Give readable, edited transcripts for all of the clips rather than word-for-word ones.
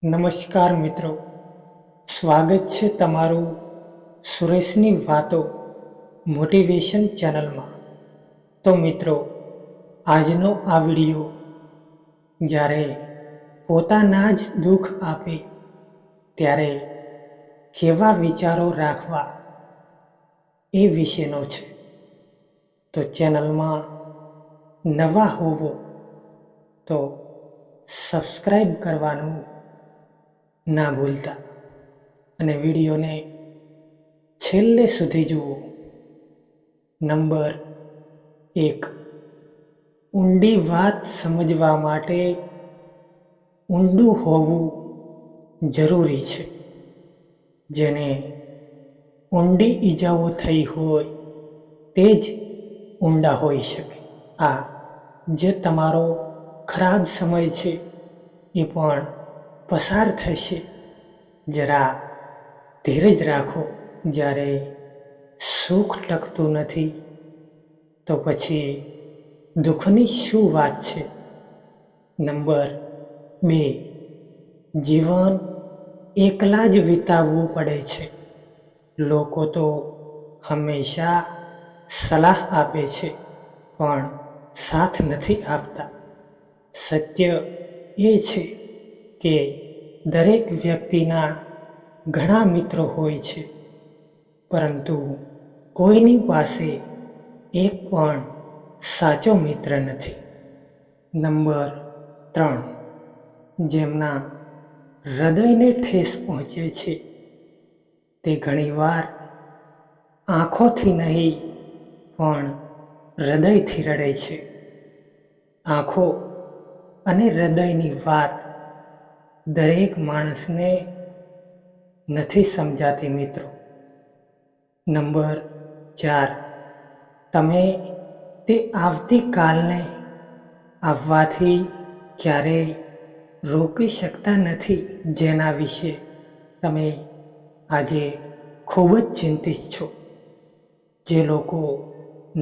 નમસ્કાર મિત્રો, સ્વાગત છે તમારું સુરેશની વાતો મોટિવેશન ચેનલમાં। તો મિત્રો, આજનો આ વિડીયો જ્યારે પોતાના જ દુઃખ આપે ત્યારે કેવા વિચારો રાખવા એ વિશેનો છે। તો ચેનલમાં નવા હોવો તો સબસ્ક્રાઈબ કરવાનું ના ભૂલતા અને વિડીયોને છેલ્લે સુધી જુઓ। નંબર 1, ઊંડી વાત સમજવા માટે ઊંડું હોવું જરૂરી છે। જેને ઊંડી ઈજાઓ થઈ હોય તે જ ઊંડા હોઈ શકે। આ જે તમારો ખરાબ સમય છે એ પણ પસાર થશે। જરા ધીરજ રાખો। જ્યારે સુખ ટકતું નથી તો પછી દુઃખની શું વાત છે। નંબર 2, જીવન એકલા જ વિતાવવું પડે છે। લોકો તો હંમેશા સલાહ આપે છે પણ સાથ નથી આપતા। સત્ય એ છે કે દરેક વ્યક્તિના ઘણા મિત્રો હોય છે, પરંતુ કોઈની પાસે એક પણ સાચો મિત્ર નથી। નંબર 3, જેમના હૃદયને ઠેસ પહોંચે છે તે ઘણીવાર આંખોથી નહીં પણ હૃદયથી રડે છે। આંખો અને હૃદયની વાત દરેક માણસને નથી સમજાતી મિત્રો। નંબર 4, તમે તે આવતીકાલને આવવાથી ક્યારેય રોકી શકતા નથી જેના વિશે તમે આજે ખૂબ જ ચિંતિત છો। જે લોકો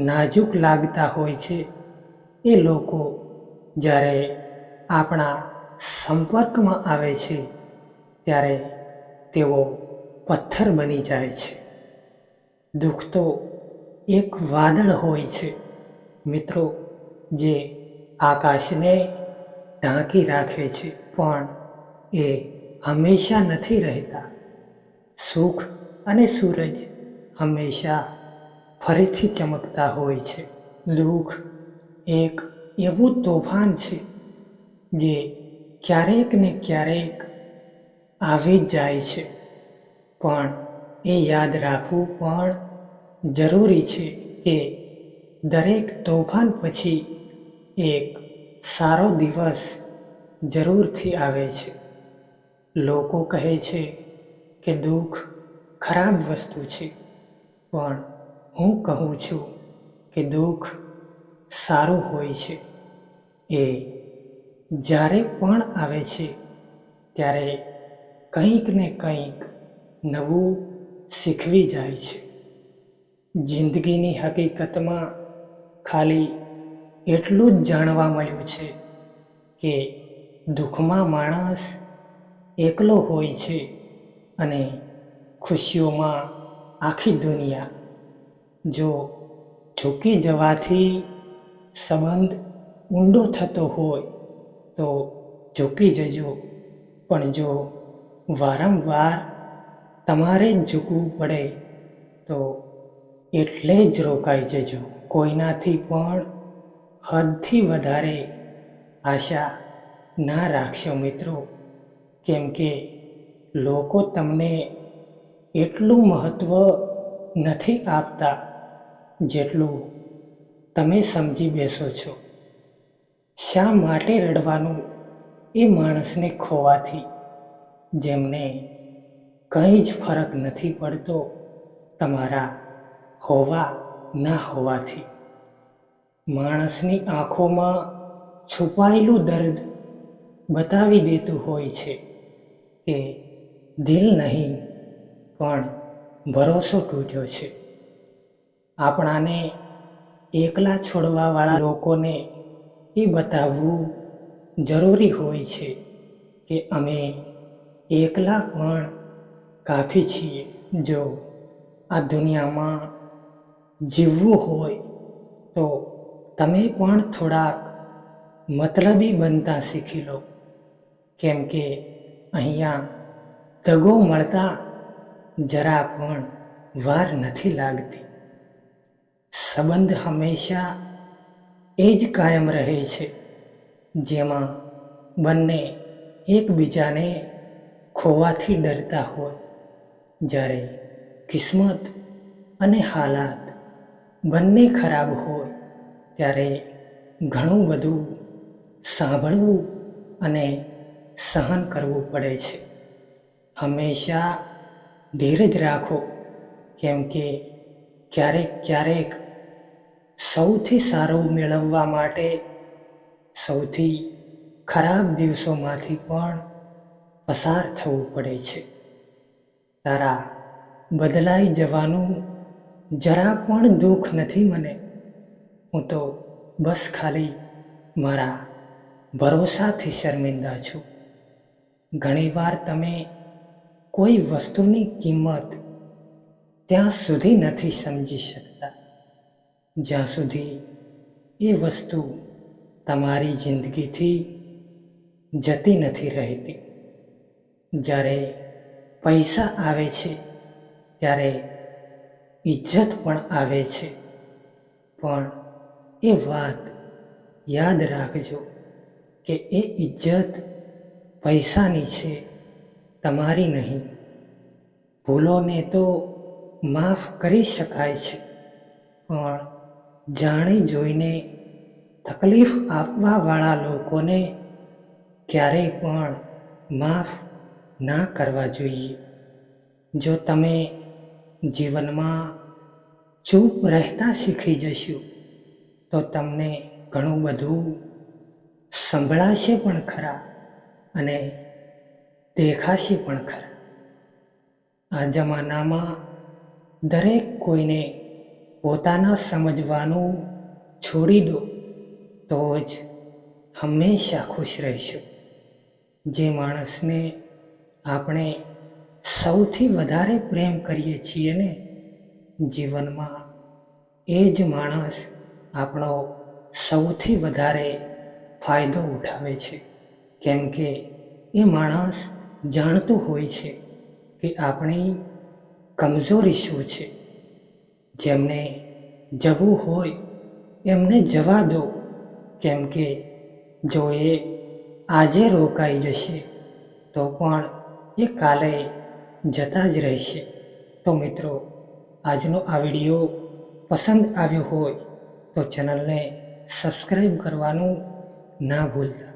નાજુક લાગતા હોય છે એ લોકો જ્યારે આપણા સંપર્કમાં આવે છે ત્યારે તેઓ પથ્થર બની જાય છે। દુઃખ તો એક વાદળ હોય છે મિત્રો, જે આકાશને ઢાંકી રાખે છે પણ એ હંમેશા નથી રહેતા। સુખ અને સૂરજ હંમેશા ફરીથી ચમકતા હોય છે। દુઃખ એક એવું તોફાન છે જે ક્યારેક ને ક્યારેક આવી જ જાય છે, પણ એ યાદ રાખવું પણ જરૂરી છે કે દરેક તોફાન પછી એક સારો દિવસ જરૂરથી આવે છે। લોકો કહે છે કે દુઃખ ખરાબ વસ્તુ છે, પણ હું કહું છું કે દુઃખ સારું હોય છે। એ જ્યારે પણ આવે છે ત્યારે કંઈક ને કંઈક નવું શીખવી જાય છે। જિંદગીની હકીકતમાં ખાલી એટલું જ જાણવા મળ્યું છે કે દુઃખમાં માણસ એકલો હોય છે અને ખુશીઓમાં આખી દુનિયા। જો ઝૂકી જવાથી સંબંધ ઊંડો થતો હોય તો ઝૂકી જજો, પણ જો વારંવાર તમારે જ ઝૂકવું પડે તો એટલે જ રોકાઈ જજો। કોઈનાથી પણ હદથી વધારે આશા ના રાખશો મિત્રો, કેમ કે લોકો તમને એટલું મહત્ત્વ નથી આપતા જેટલું તમે સમજી બેસો છો। શા માટે રડવાનું એ માણસને ખોવાથી, જેમને કંઈ જ ફરક નથી પડતો તમારા હોવા ના હોવાથી। માણસની આંખોમાં છુપાયેલું દર્દ બતાવી દેતું હોય છે કે દિલ નહીં પણ ભરોસો તૂટ્યો છે। આપણાને એકલા છોડવાવાળા લોકોને એ બતાવવું જરૂરી હોય છે કે અમે એકલા પણ કાફી છીએ. જો આ દુનિયામાં જીવવું હોય તો તમે પણ થોડાક મતલબી બનતા શીખી લો, કેમ કે અહીંયા દગો મળતા જરા પણ વાર નથી લાગતી. સંબંધ હંમેશા એ જ કાયમ રહે છે જેમાં બંને એકબીજાને ખોવાથી ડરતા હોય. જ્યારે કિસ્મત અને હાલાત બંને ખરાબ હોય ત્યારે ઘણું બધું સાંભળવું અને સહન કરવું પડે છે. હંમેશા ધીરજ રાખો, કેમ કે ક્યારેક સૌથી સારું મેળવવા માટે સૌથી ખરાબ દિવસોમાંથી પણ પસાર થવું પડે છે. તારા બદલાઈ જવાનું જરા પણ દુઃખ નથી મને. હું તો બસ ખાલી મારા ભરોસાથી શર્મિંદા છું. ઘણીવાર તમે કોઈ વસ્તુની કિંમત ત્યાં સુધી નથી સમજી શકતા જ્યાં સુધી એ વસ્તુ તમારી જિંદગીથી જતી નથી રહેતી. જ્યારે પૈસા આવે છે ત્યારે ઇજ્જત પણ આવે છે, પણ એ વાત યાદ રાખજો કે એ ઇજ્જત પૈસાની છે, તમારી નહીં. ભૂલોને તો માફ કરી શકાય છે, પણ જાણી જોઈને તકલીફ આપવાવાળા લોકોને ક્યારેય પણ માફ ના કરવા જોઈએ. જો તમે જીવનમાં ચૂપ રહેતા શીખી જશો તો તમને ઘણું બધું સંભળાશે પણ ખરા અને દેખાશે પણ ખરા. આ જમાનામાં દરેક કોઈને પોતાના સમજવાનું છોડી દો તો જ હંમેશા ખુશ રહેશો. જે માણસને આપણે સૌથી વધારે પ્રેમ કરીએ છીએ ને જીવનમાં, એ જ માણસ આપણો સૌથી વધારે ફાયદો ઉઠાવે છે, કેમ કે એ માણસ જાણતું હોય છે કે આપણી કમજોરી શું છે. જેમને જવું હોય એમને જવા દો, કેમ કે જો એ આજે રોકાઈ જશે તો પણ એ કાલે જતા જ રહેશે. તો મિત્રો, આજનો આ વિડીયો પસંદ આવ્યો હોય તો ચેનલને સબસ્ક્રાઈબ કરવાનું ના ભૂલતા.